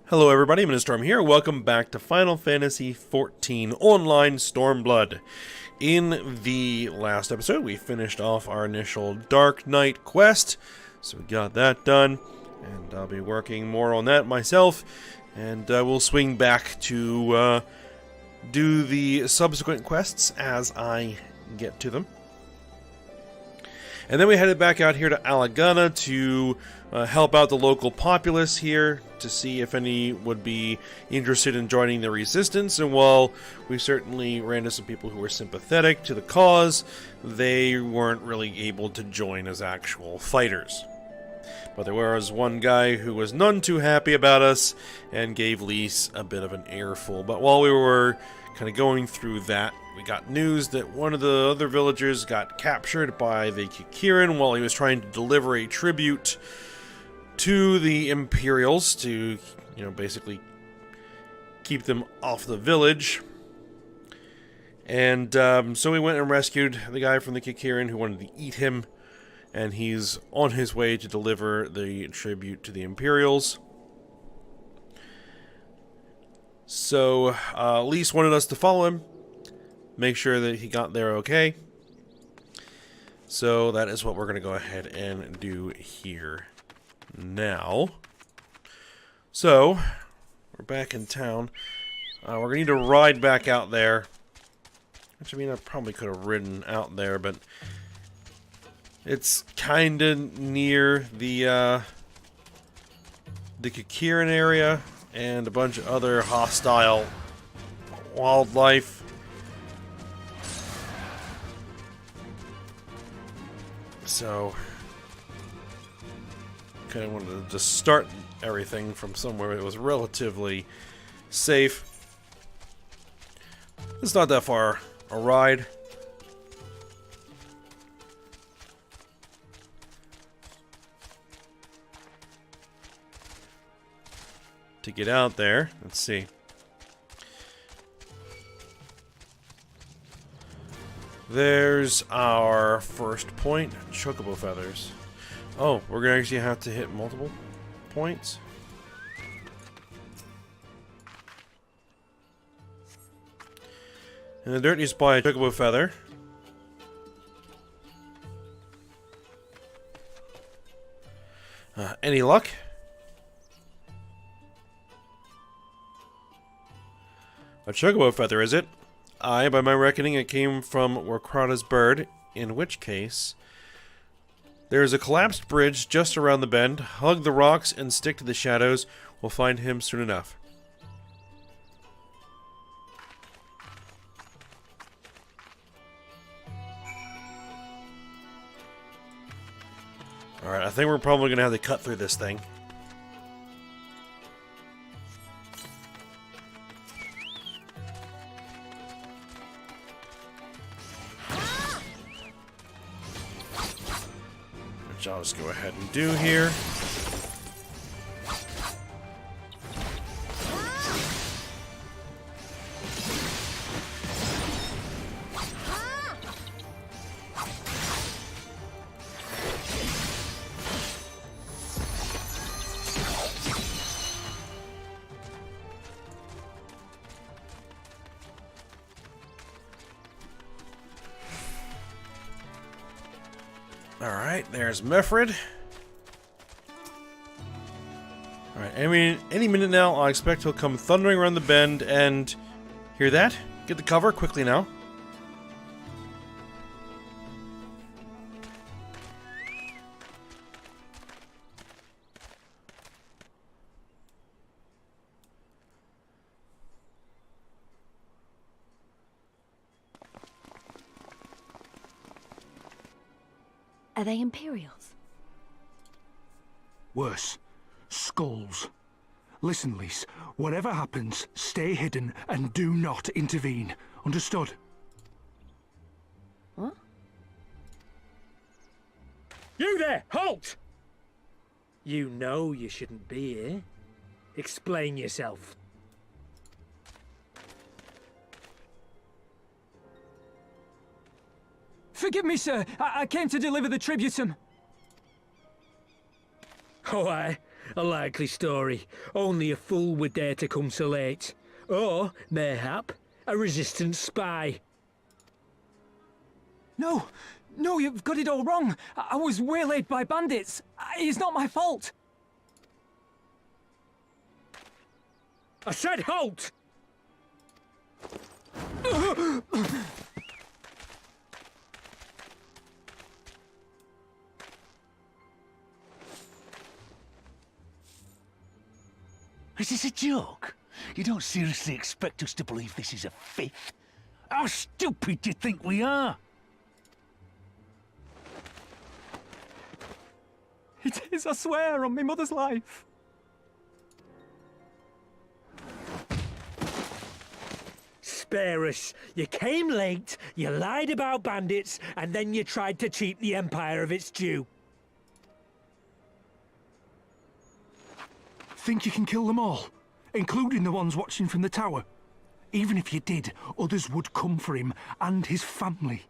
Hello everybody, Storm here. Welcome back to Final Fantasy XIV Online Stormblood. In the last episode, we finished off our initial Dark Knight quest, so we got that done, and I'll be working more on that myself, and we'll swing back to do the subsequent quests as I get to them. And then we headed back out here to Alagana to help out the local populace here to see if any would be interested in joining the resistance. And while we certainly ran into some people who were sympathetic to the cause, they weren't really able to join as actual fighters. But there was one guy who was none too happy about us and gave Lise a bit of an earful. But while we were kind of going through that, we got news that one of the other villagers got captured by the Kikirin while he was trying to deliver a tribute to the Imperials to, basically keep them off the village. And so we went and rescued the guy from the Kikirin who wanted to eat him, and he's on his way to deliver the tribute to the Imperials. So Lise wanted us to follow him, make sure that he got there okay. So that is what we're going to go ahead and do here now. So, we're back in town. We're going to need to ride back out there. Which, I probably could have ridden out there, but it's kind of near the Kikirin area and a bunch of other hostile wildlife. So, kind of wanted to just start everything from somewhere that was relatively safe. It's not that far a ride. To get out there, let's see. There's our first point, chocobo feathers. Oh, we're gonna actually have to hit multiple points. In the dirt, you spy a chocobo feather. Any luck? A chocobo feather, is it? Aye, by my reckoning, it came from Warkrata's bird, in which case there is a collapsed bridge just around the bend. Hug the rocks and stick to the shadows. We'll find him soon enough. Alright, I think we're probably going to have to cut through this thing. Which I'll just go ahead and do here. Alright, there's Mefrid. Alright, any minute now, I expect he'll come thundering around the bend and... Hear that? Get the cover quickly now. Are they Imperials? Worse. Skulls. Listen, Lise. Whatever happens, stay hidden and do not intervene. Understood? What? You there! Halt! You know you shouldn't be here. Explain yourself. Forgive me, sir. I came to deliver the tributum. Oh, A likely story. Only a fool would dare to come so late. Or, mayhap, a resistance spy. No, no, you've got it all wrong. I was waylaid by bandits. It's not my fault. I said halt! Is this a joke? You don't seriously expect us to believe this is a fifth? How stupid do you think we are? It is, I swear, on my mother's life. Spare us. You came late, you lied about bandits, and then you tried to cheat the Empire of its due. Think you can kill them all, including the ones watching from the tower? Even if you did, others would come for him and his family.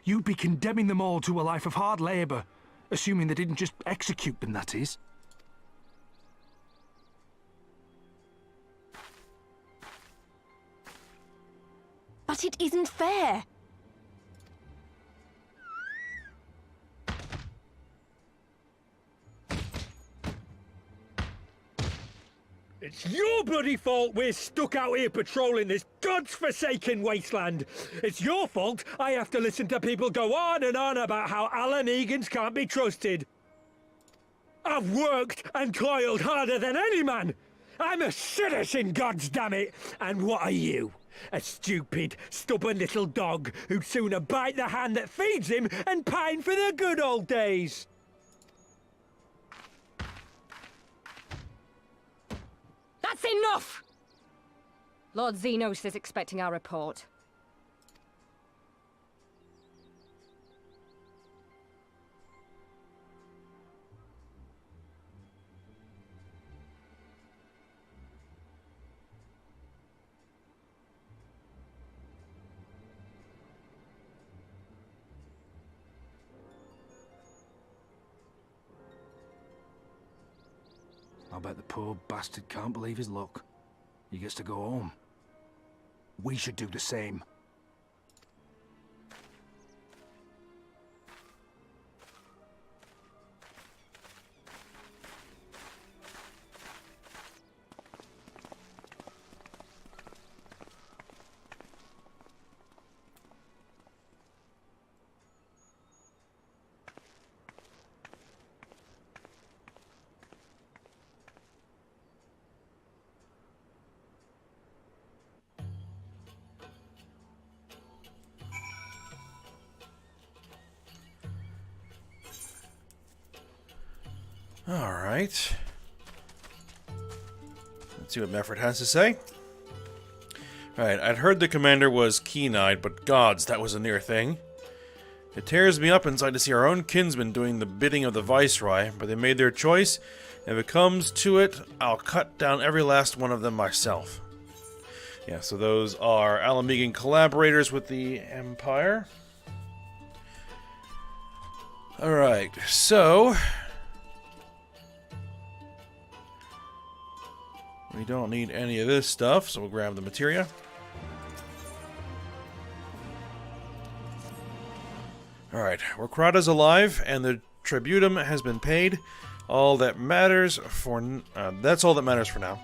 You'd be condemning them all to a life of hard labour, assuming they didn't just execute them, that is. But it isn't fair. It's your bloody fault we're stuck out here patrolling this god's-forsaken wasteland. It's your fault I have to listen to people go on and on about how Alan Egan's can't be trusted. I've worked and toiled harder than any man. I'm a citizen, goddammit. And what are you? A stupid, stubborn little dog who'd sooner bite the hand that feeds him and pine for the good old days. That's enough! Lord Xenos is expecting our report. I bet the poor bastard can't believe his luck. He gets to go home. We should do the same. Alright. Let's see what Mefford has to say. Alright, I'd heard the commander was keen-eyed, but gods, that was a near thing. It tears me up inside to see our own kinsmen doing the bidding of the Viceroy, but they made their choice, and if it comes to it, I'll cut down every last one of them myself. Yeah, so those are Alamegan collaborators with the Empire. Alright, so we don't need any of this stuff, so we'll grab the materia. Alright, Rokrada's alive, and the tributum has been paid. All that matters for... that's all that matters for now.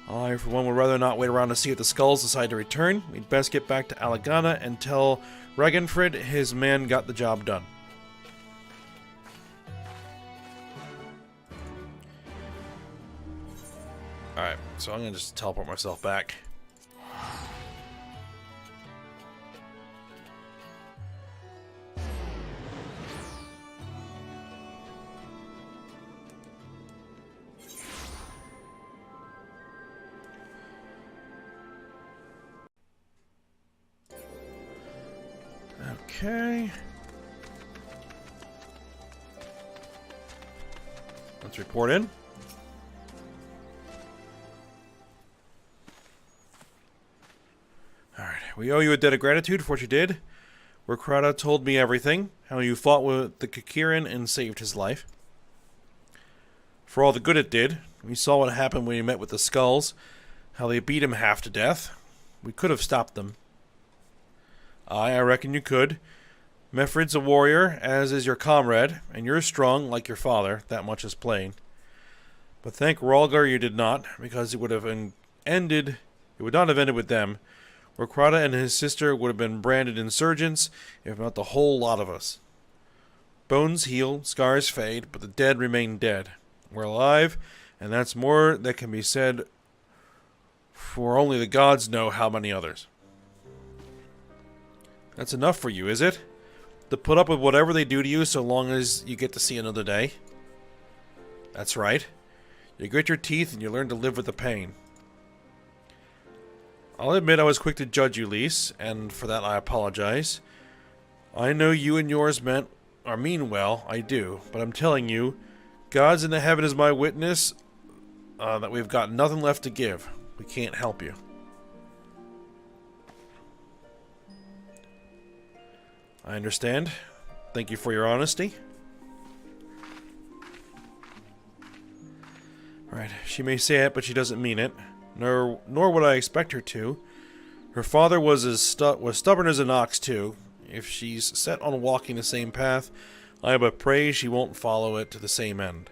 I, for one, would rather not wait around to see if the skulls decide to return. We'd best get back to Alagana and tell Regenfrid his man got the job done. Alright, so I'm going to just teleport myself back. Okay. Let's report in. Alright, we owe you a debt of gratitude for what you did. Rokrada told me everything, how you fought with the Kikiran and saved his life. For all the good it did. We saw what happened when he met with the Skulls, how they beat him half to death. We could have stopped them. I reckon you could. Mefred's a warrior, as is your comrade, and you're strong like your father, that much is plain. But thank Rhalgr you did not, because it would not have ended with them. Rokrata and his sister would have been branded insurgents, if not the whole lot of us. Bones heal, scars fade, but the dead remain dead. We're alive, and that's more that can be said, for only the gods know how many others. That's enough for you, is it? To put up with whatever they do to you so long as you get to see another day? That's right. You grit your teeth and you learn to live with the pain. I'll admit I was quick to judge you, Lys, and for that I apologize. I know you and yours mean well, I do, but I'm telling you, God's in the heaven is my witness, that we've got nothing left to give. We can't help you. I understand. Thank you for your honesty. Right, she may say it, but she doesn't mean it. Nor would I expect her to. Her father was stubborn as an ox, too. If she's set on walking the same path, I but pray she won't follow it to the same end.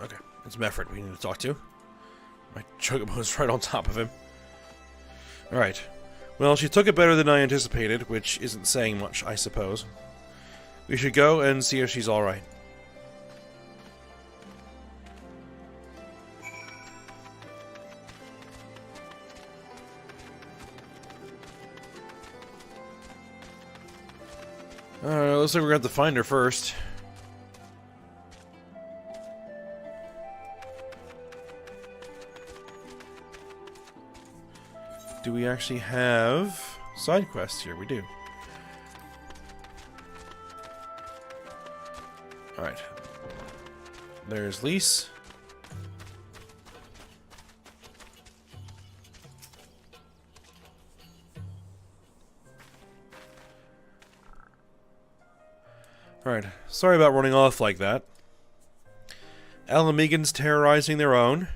Okay, it's Mefford we need to talk to. My chocobo's right on top of him. Alright. Well, she took it better than I anticipated, which isn't saying much, I suppose. We should go and see if she's alright. Alright, looks like we're going to have to find her first. Do we actually have side quests here? We do. Alright. There's Lys. Alright. Sorry about running off like that. Alamegan's terrorizing their own.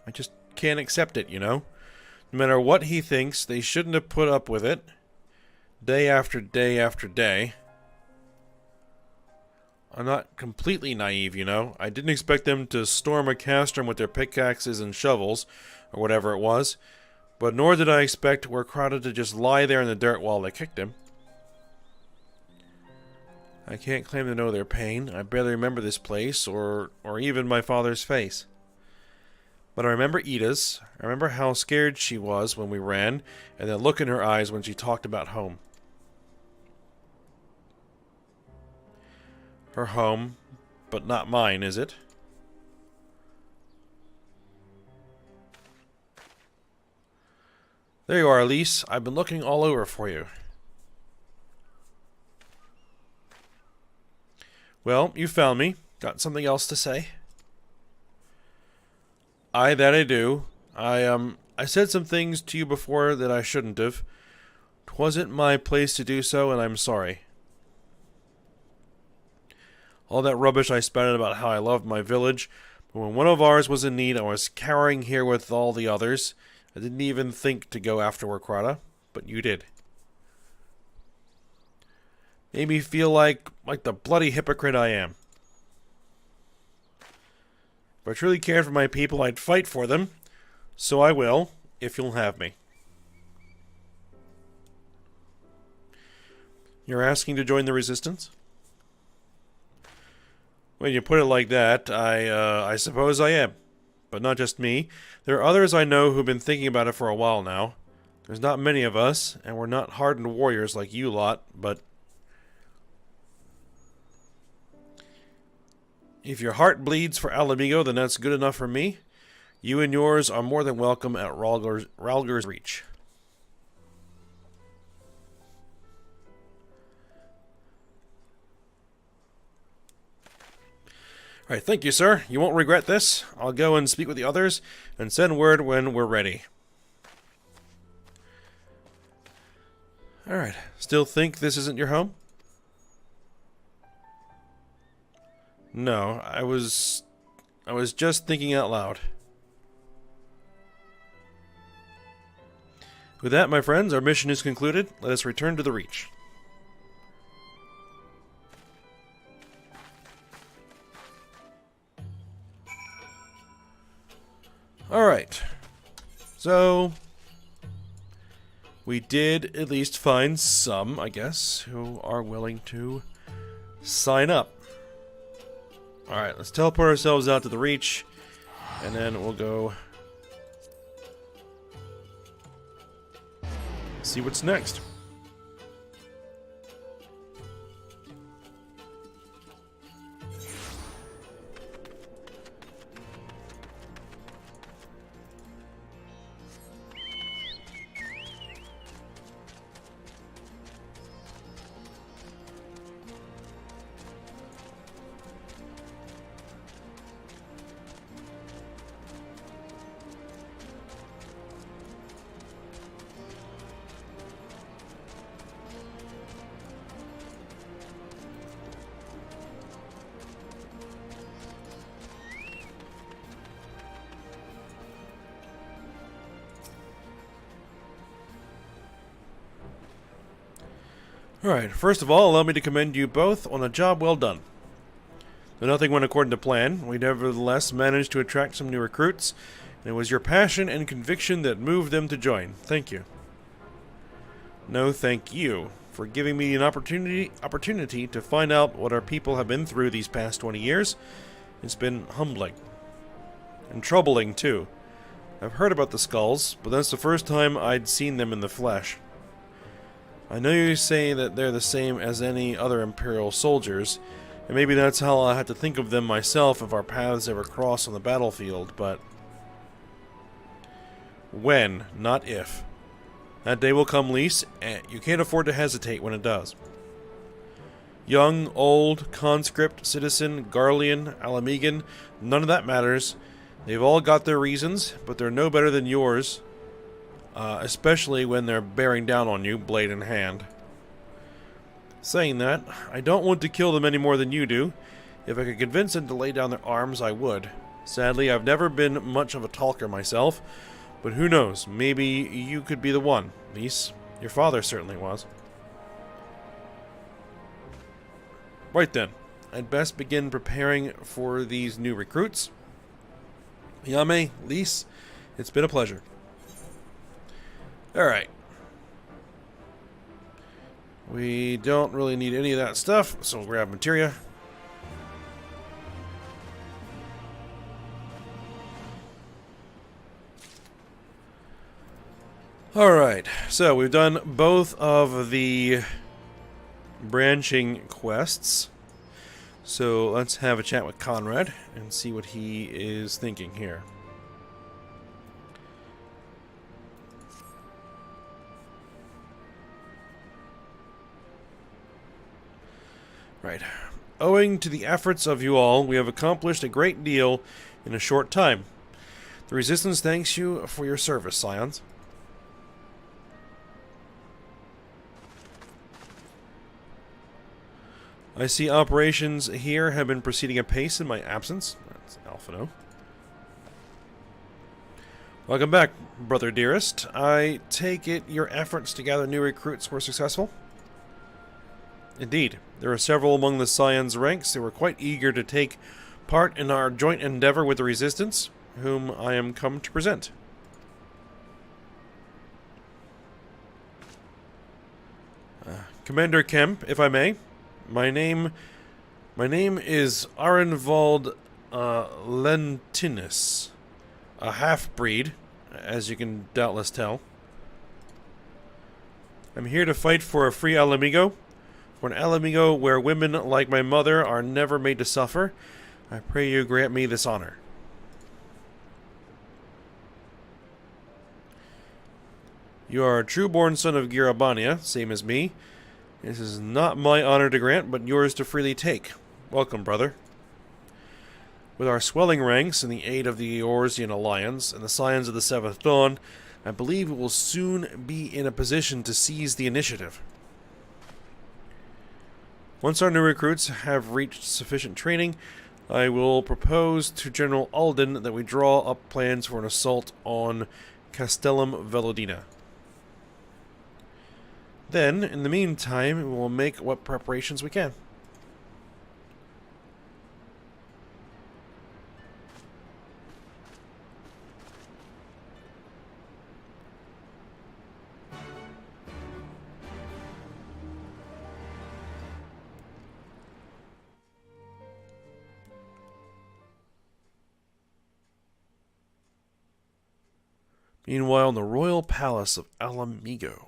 I just can't accept it, you know? No matter what he thinks, they shouldn't have put up with it. Day after day after day. I'm not completely naive, you know. I didn't expect them to storm a castrum with their pickaxes and shovels, or whatever it was. But nor did I expect Rokrata to just lie there in the dirt while they kicked him. I can't claim to know their pain. I barely remember this place, or even my father's face. But I remember Ida's. I remember how scared she was when we ran, and the look in her eyes when she talked about home. Her home, but not mine, is it? There you are, Lys. I've been looking all over for you. Well, you found me. Got something else to say? Aye, that I do. I said some things to you before that I shouldn't have. 'Twasn't my place to do so, and I'm sorry. All that rubbish I spouted about how I loved my village, but when one of ours was in need, I was cowering here with all the others. I didn't even think to go after Rokrata, but you did. Made me feel like the bloody hypocrite I am. If I truly cared for my people, I'd fight for them. So I will, if you'll have me. You're asking to join the resistance? When you put it like that, I suppose I am. But not just me. There are others I know who've been thinking about it for a while now. There's not many of us, and we're not hardened warriors like you lot, but... if your heart bleeds for Alamigo, then that's good enough for me. You and yours are more than welcome at Rhalgr's Reach. Alright, thank you, sir. You won't regret this. I'll go and speak with the others, and send word when we're ready. Alright. Still think this isn't your home? No, I was just thinking out loud. With that, my friends, our mission is concluded. Let us return to the Reach. Alright. So, we did at least find some, I guess, who are willing to sign up. Alright, let's teleport ourselves out to the Reach, and then we'll go see what's next. Alright, first of all, allow me to commend you both on a job well done. Though nothing went according to plan, we nevertheless managed to attract some new recruits, and it was your passion and conviction that moved them to join. Thank you. No, thank you for giving me an opportunity to find out what our people have been through these past 20 years. It's been humbling. And troubling, too. I've heard about the skulls, but that's the first time I'd seen them in the flesh. I know you say that they're the same as any other Imperial soldiers, and maybe that's how I have to think of them myself if our paths ever cross on the battlefield, but when, not if. That day will come, Lise, and you can't afford to hesitate when it does. Young, old, conscript, citizen, Garlean, Alamegan, none of that matters. They've all got their reasons, but they're no better than yours. Especially when they're bearing down on you, blade in hand. Saying that, I don't want to kill them any more than you do. If I could convince them to lay down their arms, I would. Sadly, I've never been much of a talker myself, but who knows, maybe you could be the one, Lise. Your father certainly was. Right then, I'd best begin preparing for these new recruits. Yame, Lise, it's been a pleasure. Alright. We don't really need any of that stuff, so we'll grab materia. Alright, so we've done both of the branching quests. So let's have a chat with Conrad and see what he is thinking here. Right. Owing to the efforts of you all, we have accomplished a great deal in a short time. The Resistance thanks you for your service, Scions. I see operations here have been proceeding apace in my absence. That's Alphino. Welcome back, brother dearest. I take it your efforts to gather new recruits were successful? Indeed. There are several among the Scions' ranks who were quite eager to take part in our joint endeavor with the Resistance, whom I am come to present. Commander Kemp, if I may. My name is Arenvald Lentinus, a half-breed, as you can doubtless tell. I'm here to fight for a free Alamigo. For an Alamigo where women like my mother are never made to suffer, I pray you grant me this honor. You are a true-born son of Girabania, same as me. This is not my honor to grant, but yours to freely take. Welcome, brother. With our swelling ranks and the aid of the Eorzean Alliance and the Scions of the Seventh Dawn, I believe we will soon be in a position to seize the initiative. Once our new recruits have reached sufficient training, I will propose to General Alden that we draw up plans for an assault on Castellum Velodina. Then, in the meantime, we will make what preparations we can. Meanwhile, in the royal palace of Alamigo.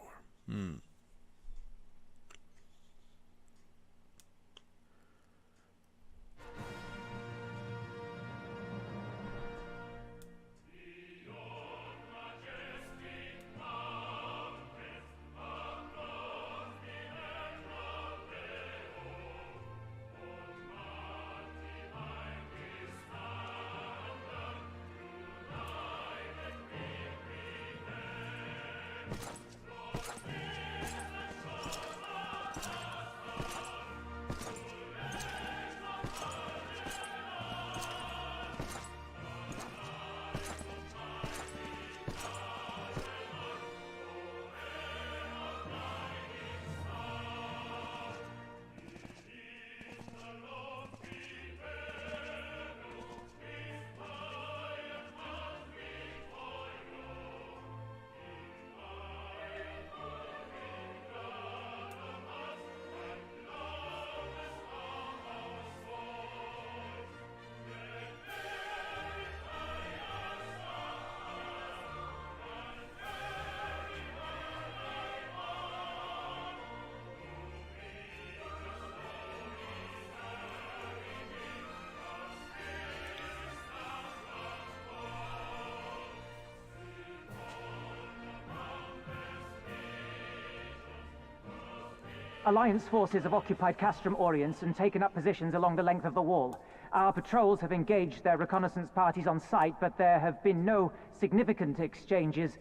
Alliance forces have occupied Castrum Oriens and taken up positions along the length of the wall. Our patrols have engaged their reconnaissance parties on site, but there have been no significant exchanges,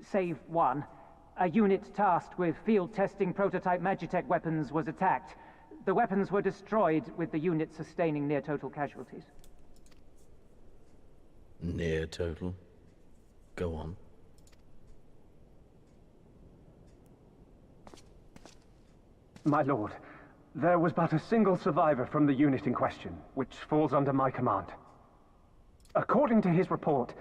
save one. A unit tasked with field testing prototype Magitech weapons was attacked. The weapons were destroyed, with the unit sustaining near-total casualties. Near total? Go on. My lord, there was but a single survivor from the unit in question, which falls under my command. According to his report,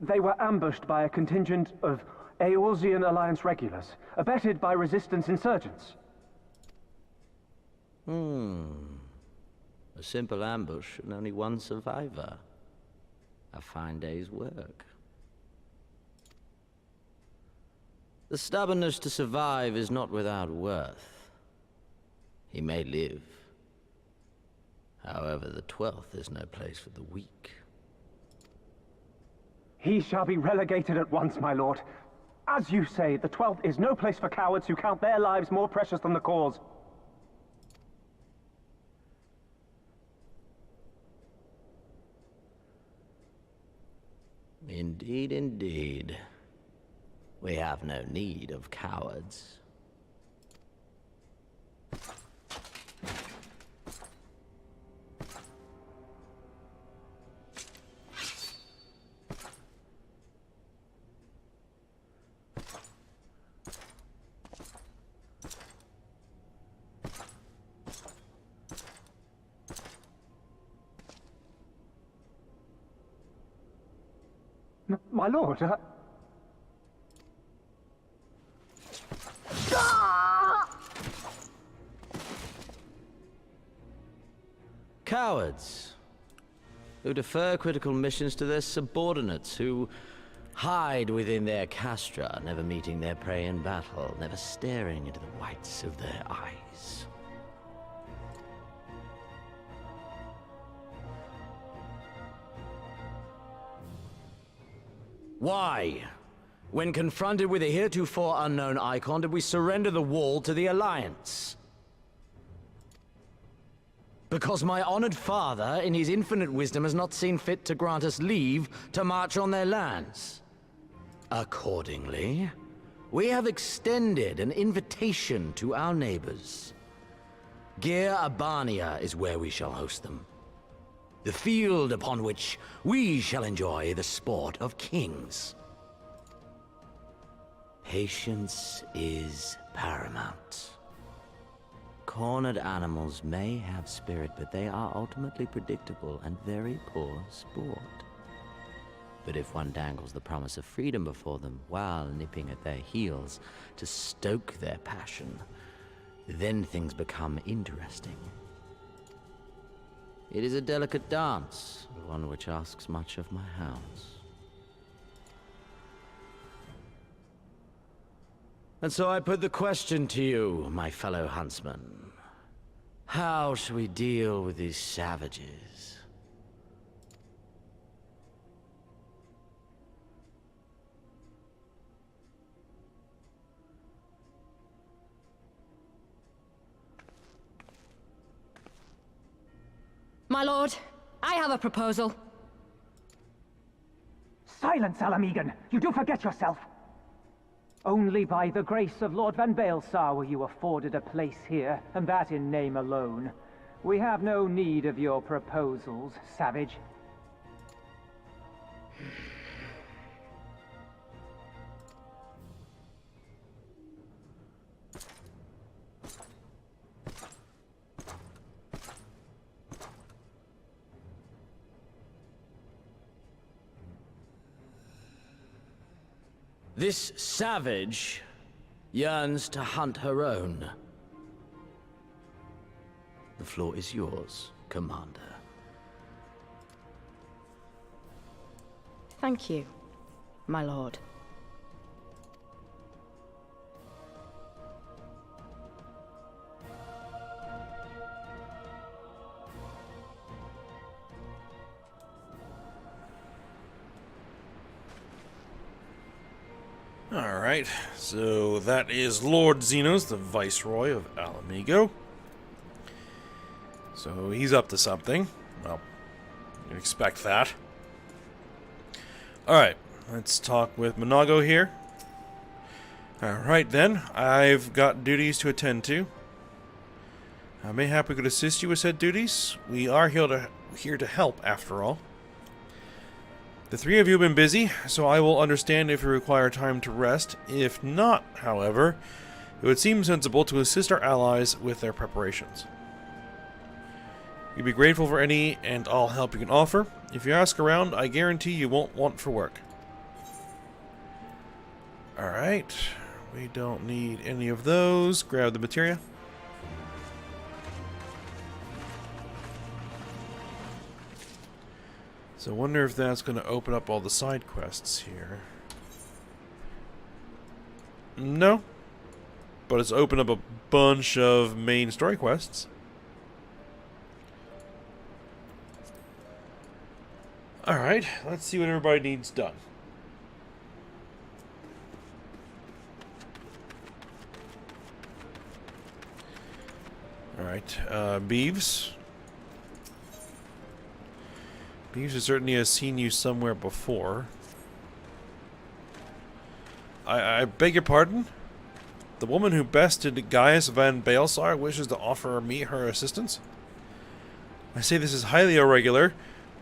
they were ambushed by a contingent of Eorzean Alliance regulars, abetted by resistance insurgents. A simple ambush and only one survivor. A fine day's work. The stubbornness to survive is not without worth. He may live. However, the 12th is no place for the weak. He shall be relegated at once, my lord. As you say, the 12th is no place for cowards who count their lives more precious than the cause. Indeed, indeed. We have no need of cowards. My lord, Cowards, who defer critical missions to their subordinates, who hide within their castra, never meeting their prey in battle, never staring into the whites of their eyes. Why, when confronted with a heretofore unknown icon, did we surrender the wall to the Alliance? Because my honored father, in his infinite wisdom, has not seen fit to grant us leave to march on their lands. Accordingly, we have extended an invitation to our neighbors. Gir Abania is where we shall host them. The field upon which we shall enjoy the sport of kings. Patience is paramount. Cornered animals may have spirit, but they are ultimately predictable and very poor sport. But if one dangles the promise of freedom before them while nipping at their heels to stoke their passion, then things become interesting. It is a delicate dance, one which asks much of my hounds. And so I put the question to you, my fellow huntsman. How shall we deal with these savages? My lord, I have a proposal. Silence, Alamegan! You do forget yourself! Only by the grace of Lord Van Baelsar were you afforded a place here, and that in name alone. We have no need of your proposals, savage. This savage yearns to hunt her own. The floor is yours, Commander. Thank you, my lord. Alright, so that is Lord Xenos, the Viceroy of Alamigo. So he's up to something. Well, you'd expect that. Alright, let's talk with Monago here. Alright then, I've got duties to attend to. Mayhap we could assist you with said duties. We are here to help, after all. The three of you have been busy, so I will understand if you require time to rest. If not, however, it would seem sensible to assist our allies with their preparations. You'd be grateful for any and all help you can offer. If you ask around, I guarantee you won't want for work. Alright, we don't need any of those. Grab the materia. So I wonder if that's going to open up all the side quests here. No. But it's opened up a bunch of main story quests. Alright, let's see what everybody needs done. Alright, Beeves. Beeves certainly has seen you somewhere before. I beg your pardon? The woman who bested Gaius Van Baelsar wishes to offer me her assistance? I say this is highly irregular,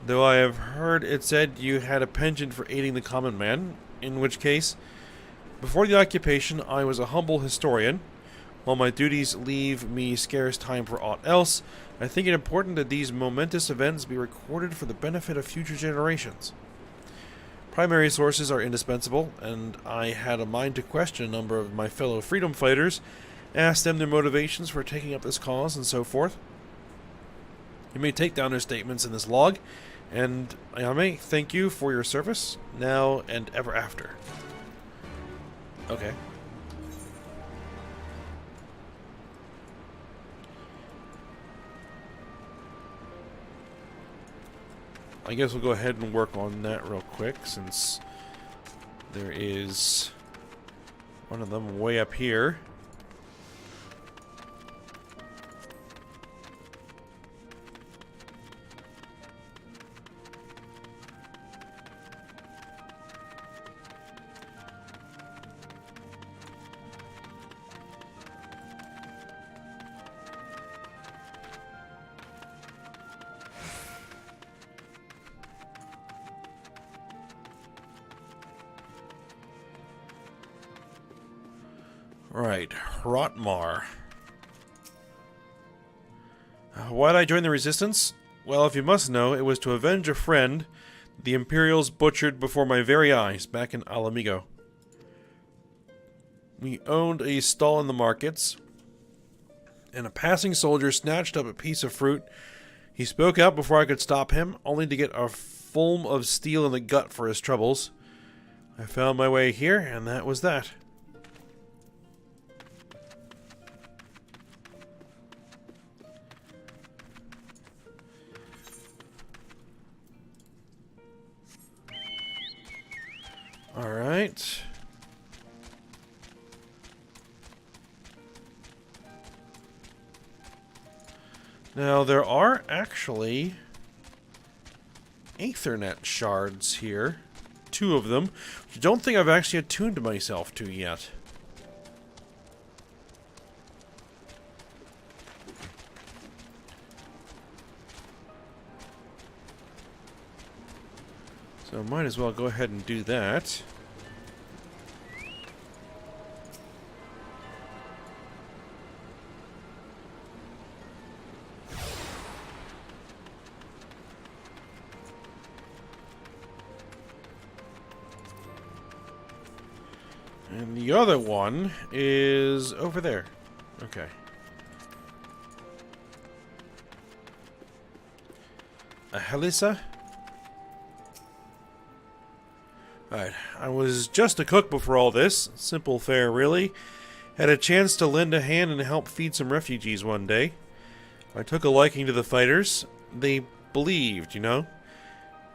though I have heard it said you had a penchant for aiding the common man, in which case, before the occupation I was a humble historian. While my duties leave me scarce time for aught else, I think it important that these momentous events be recorded for the benefit of future generations. Primary sources are indispensable, and I had a mind to question a number of my fellow freedom fighters, ask them their motivations for taking up this cause, and so forth. You may take down their statements in this log, and I may thank you for your service, now and ever after. Okay. I guess we'll go ahead and work on that real quick, since there is one of them way up here. Right, Rotmar. Why'd I join the Resistance? Well, if you must know, it was to avenge a friend the Imperials butchered before my very eyes back in Alamigo. We owned a stall in the markets, and a passing soldier snatched up a piece of fruit. He spoke out before I could stop him, only to get a foam of steel in the gut for his troubles. I found my way here, and that was that. Alright. Now, there are actually Aethernet shards here. 2 of them, which I don't think I've actually attuned myself to yet. So I might as well go ahead and do that. And the other one is over there. Okay. A Helisa? Alright, I was just a cook before all this. Simple fare, really. Had a chance to lend a hand and help feed some refugees one day. I took a liking to the fighters. They believed, you know?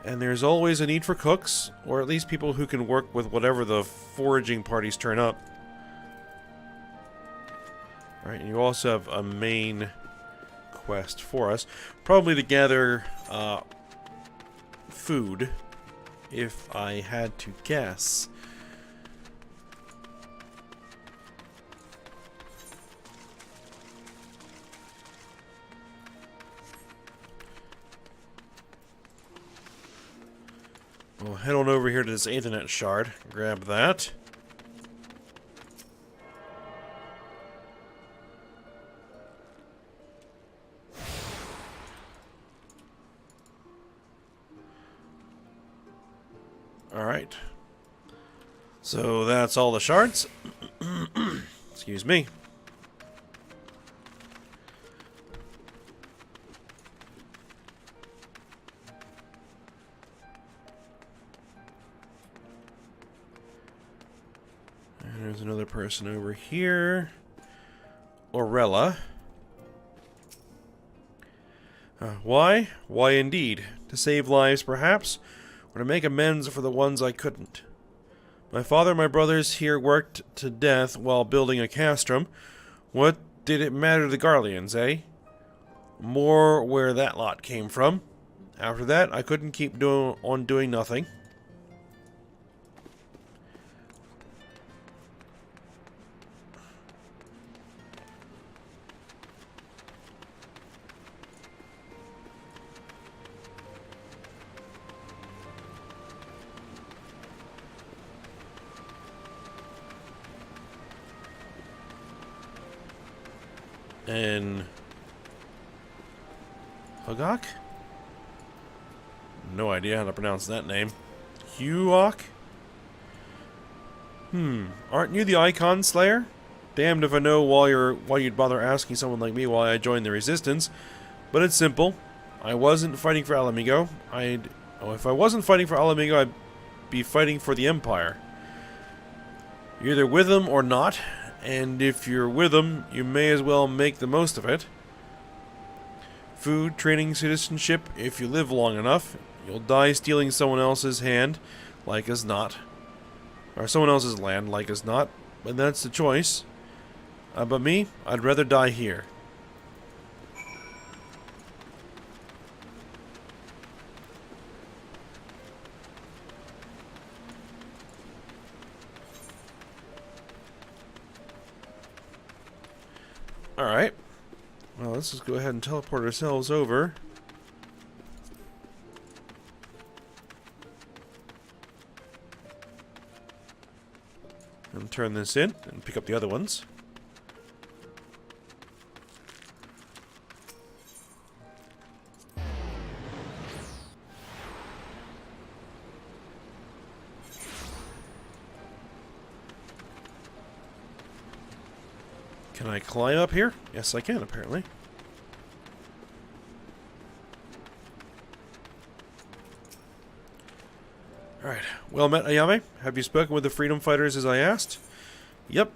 And there's always a need for cooks, or at least people who can work with whatever the foraging parties turn up. Alright, and you also have a main quest for us. Probably to gather food, if I had to guess. We'll head on over here to this Aethernet shard. Grab that. Alright. So that's all the shards. Excuse me. There's another person over here. Orella. Why? Why indeed. To save lives, perhaps, or to make amends for the ones I couldn't. My father and my brothers here worked to death while building a castrum. What did it matter to the Garleans, eh? More where that lot came from. After that, I couldn't keep doing nothing. And Hugok? No idea how to pronounce that name. Huok? Aren't you the Icon Slayer? Damned if I know why you'd bother asking someone like me why I joined the Resistance. But it's simple. I wasn't fighting for Alamigo. If I wasn't fighting for Alamigo, I'd be fighting for the Empire. You're either with them or not. And if you're with them, you may as well make the most of it. Food, training, citizenship, if you live long enough. You'll die stealing someone else's hand, like as not. Or someone else's land, like as not. But that's the choice. But me, I'd rather die here. Alright. Well, let's just go ahead and teleport ourselves over. And and turn this in and pick up the other ones. Can I climb up here? Yes, I can, apparently. Alright. Well met, Ayame. Have you spoken with the freedom fighters as I asked? Yep.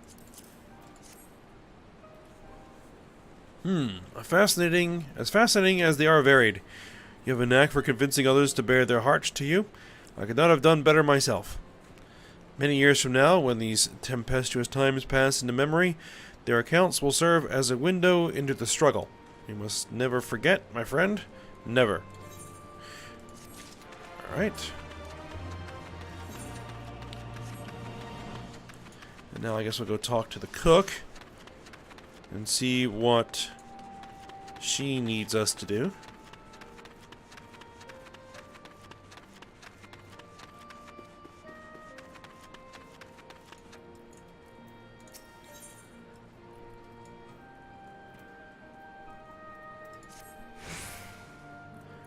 As fascinating as they are varied. You have a knack for convincing others to bare their hearts to you. I could not have done better myself. Many years from now, when these tempestuous times pass into memory, their accounts will serve as a window into the struggle. You must never forget, my friend. Never. Alright. And now I guess we'll go talk to the cook and see what she needs us to do.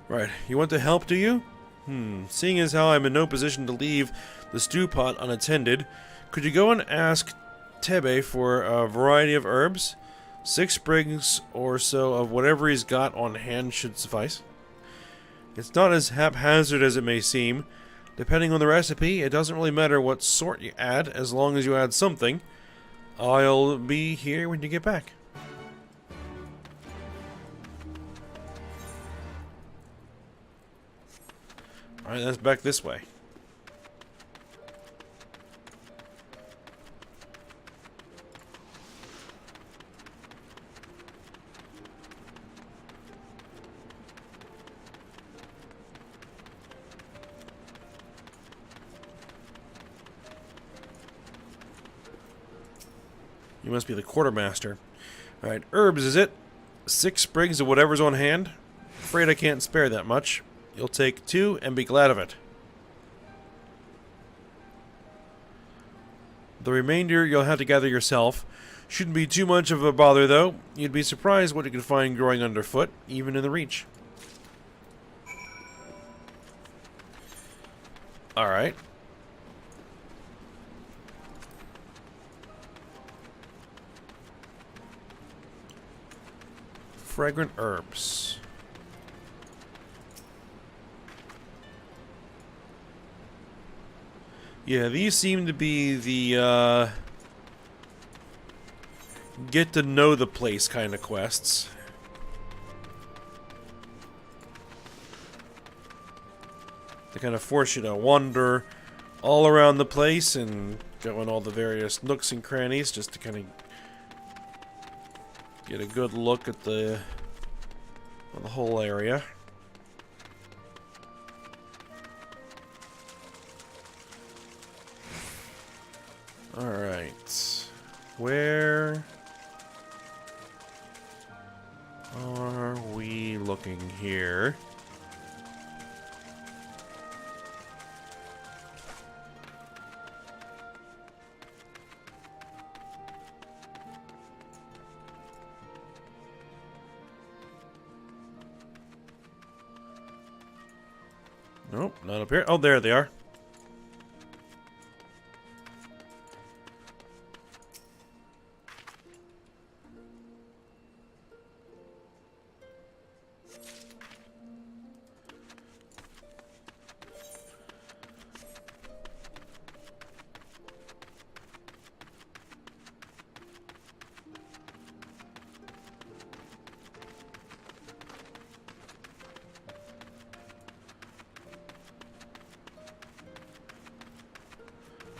Right, you want to help, do you? Seeing as how I'm in no position to leave the stew pot unattended, could you go and ask Tebe for a variety of herbs? 6 sprigs or so of whatever he's got on hand should suffice. It's not as haphazard as it may seem. Depending on the recipe, it doesn't really matter what sort you add, as long as you add something. I'll be here when you get back. Alright, that's back this way. You must be the quartermaster. Alright, herbs, is it? 6 sprigs of whatever's on hand? Afraid I can't spare that much. You'll take 2 and be glad of it. The remainder you'll have to gather yourself. Shouldn't be too much of a bother, though. You'd be surprised what you can find growing underfoot, even in the Reach. Alright. Fragrant herbs. Yeah, these seem to be the, get to know the place kind of quests. They kind of force you to wander all around the place and go in all the various nooks and crannies just to kind of get a good look at the whole area. Alright. Where are we looking here? Nope, not up here. Oh, there they are.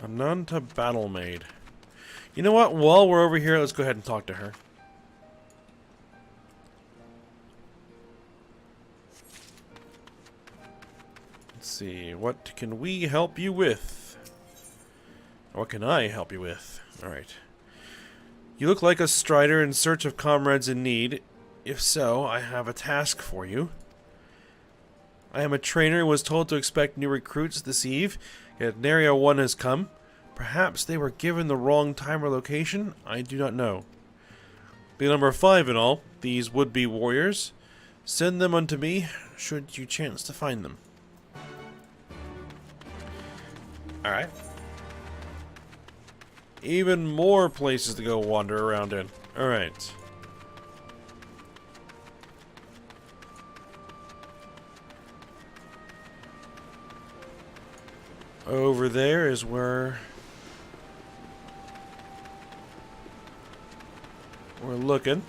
A nun to battle maid. You know what? While we're over here, let's go ahead and talk to her. Let's see. What can we help you with? What can I help you with? Alright. You look like a strider in search of comrades in need. If so, I have a task for you. I am a trainer who was told to expect new recruits this eve. Yet Narea 1 has come. Perhaps they were given the wrong time or location? I do not know. Be number 5 in all, these would-be warriors. Send them unto me, should you chance to find them. Alright. Even more places to go wander around in. Alright. Over there is where we're looking.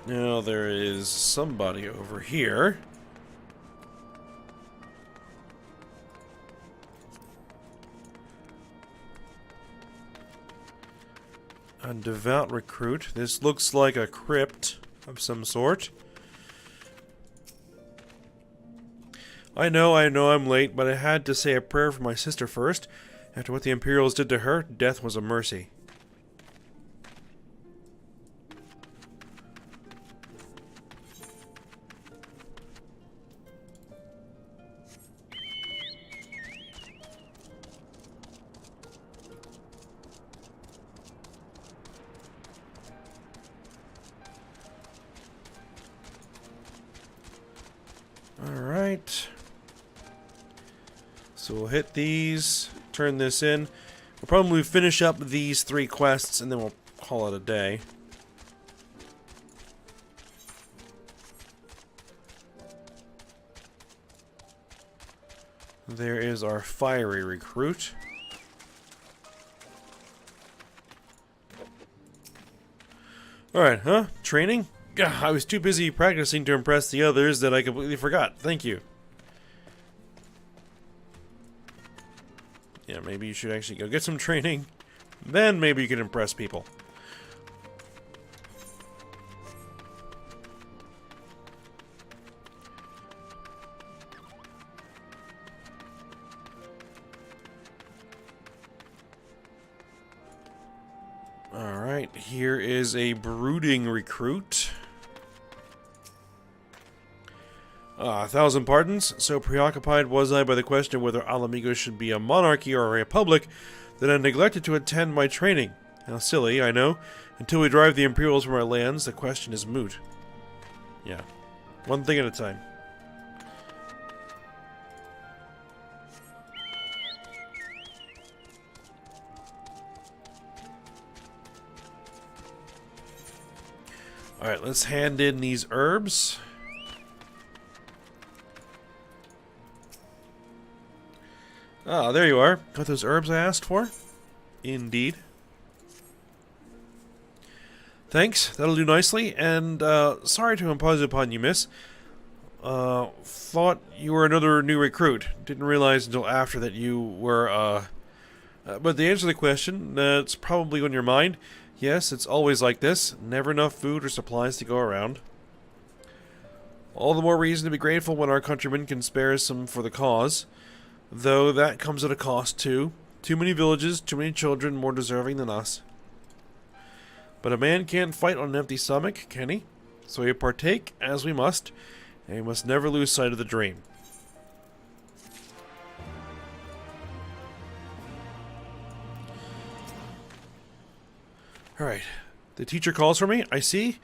Now there is somebody over here. A devout recruit. This looks like a crypt of some sort. I know I'm late, but I had to say a prayer for my sister first. After what the Imperials did to her, death was a mercy. Alright. So we'll hit these, turn this in. We'll probably finish up these 3 quests and then we'll call it a day. There is our fiery recruit. Alright, huh? Training? Gah, I was too busy practicing to impress the others that I completely forgot. Thank you. Yeah, maybe you should actually go get some training. Then maybe you can impress people. Alright, here is a brooding recruit. 1,000 pardons. So preoccupied was I by the question of whether Alamigos should be a monarchy or a republic that I neglected to attend my training. How silly, I know. Until we drive the Imperials from our lands, the question is moot. Yeah. One thing at a time. Alright, let's hand in these herbs. Ah, there you are. Got those herbs I asked for? Indeed. Thanks, that'll do nicely, and sorry to impose upon you, miss. Thought you were another new recruit. Didn't realize until after that you were, but the answer to the question, it's probably on your mind. Yes, it's always like this. Never enough food or supplies to go around. All the more reason to be grateful when our countrymen can spare some for the cause. Though that comes at a cost, too. Too many villages, too many children more deserving than us. But a man can't fight on an empty stomach, can he? So we partake, as we must, and we must never lose sight of the dream. Alright. The teacher calls for me, I see.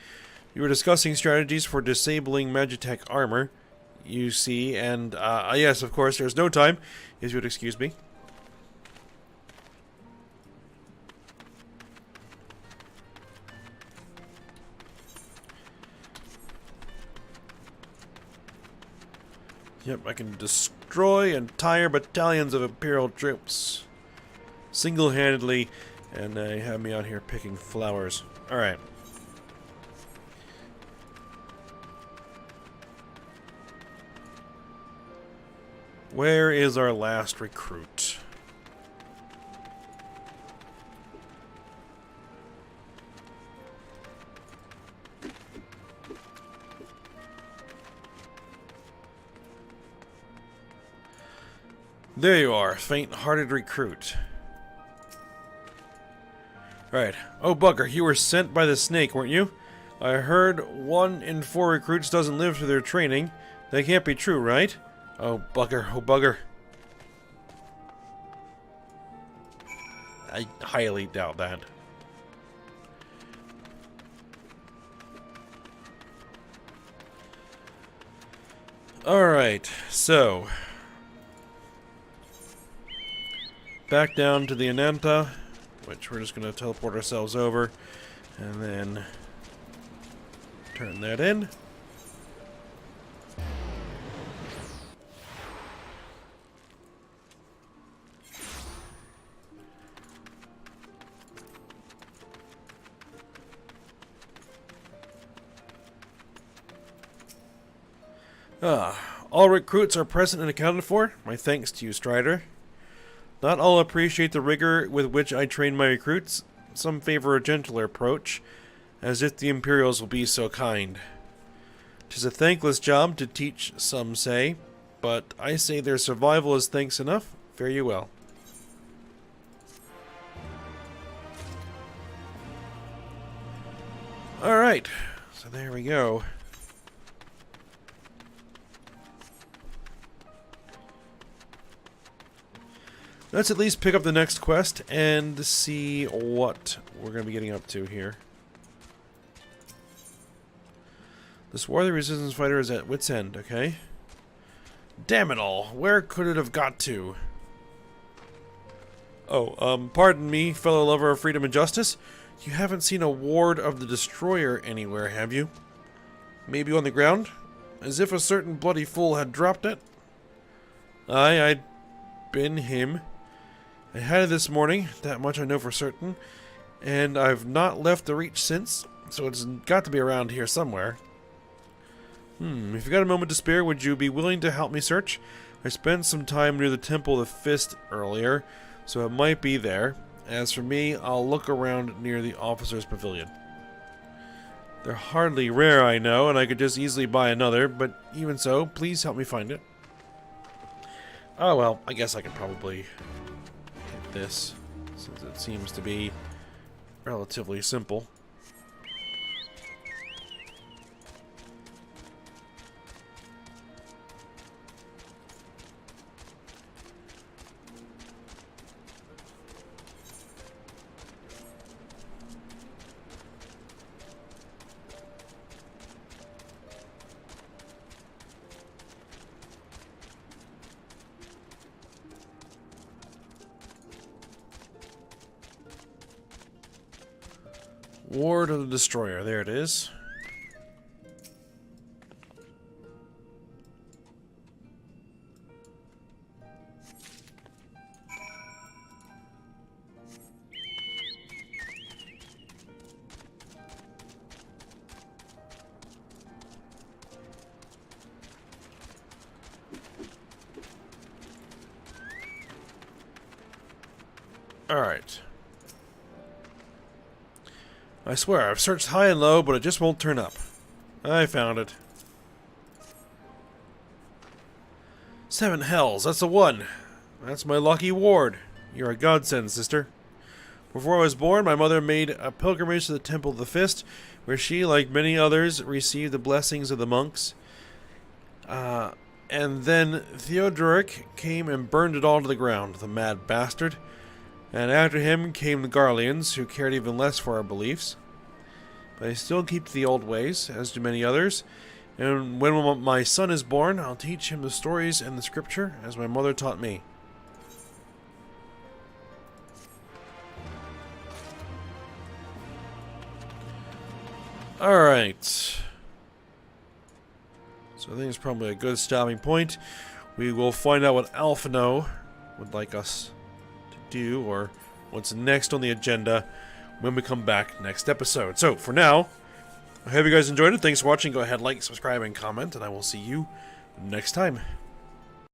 You were discussing strategies for disabling Magitech armor. You see, and, yes, of course, there's no time, if you would excuse me. Yep, I can destroy entire battalions of Imperial troops. Single-handedly, and they have me out here picking flowers. Alright. Where is our last recruit? There you are, faint-hearted recruit. Right. Oh, bugger, you were sent by the snake, weren't you? I heard 1 in 4 recruits doesn't live through their training. That can't be true, right? Oh, bugger, oh, bugger. I highly doubt that. Alright, so... back down to the Ananta, which we're just going to teleport ourselves over, and then turn that in. All recruits are present and accounted for. My thanks to you, Strider. Not all appreciate the rigor with which I train my recruits. Some favor a gentler approach, as if the Imperials will be so kind. 'Tis a thankless job to teach, some say, but I say their survival is thanks enough. Fare you well. Alright, so there we go. Let's at least pick up the next quest and see what we're going to be getting up to here. The swarthy resistance fighter is at wit's end, okay? Damn it all, where could it have got to? Oh, pardon me, fellow lover of freedom and justice. You haven't seen a ward of the Destroyer anywhere, have you? Maybe on the ground? As if a certain bloody fool had dropped it? Aye, I'd been him. I had it this morning, that much I know for certain, and I've not left the Reach since, so it's got to be around here somewhere. If you got a moment to spare, would you be willing to help me search? I spent some time near the Temple of the Fist earlier, so it might be there. As for me, I'll look around near the Officer's Pavilion. They're hardly rare, I know, and I could just easily buy another, but even so, please help me find it. Oh well, I guess I can probably hit this, since it seems to be relatively simple. Ward of the Destroyer, there it is. Alright. I swear, I've searched high and low, but it just won't turn up. I found it. 7 hells, that's the one. That's my lucky ward. You're a godsend, sister. Before I was born, my mother made a pilgrimage to the Temple of the Fist, where she, like many others, received the blessings of the monks. And then Theodoric came and burned it all to the ground, the mad bastard. And after him came the Garleans, who cared even less for our beliefs. But I still keep to the old ways, as do many others. And when my son is born, I'll teach him the stories and the scripture, as my mother taught me. Alright. So I think it's probably a good stopping point. We will find out what Alphino would like us do, or what's next on the agenda when we come back next episode. So for now, I hope you guys enjoyed it. Thanks for watching. Go ahead, like, subscribe, and comment, and I will see you next time.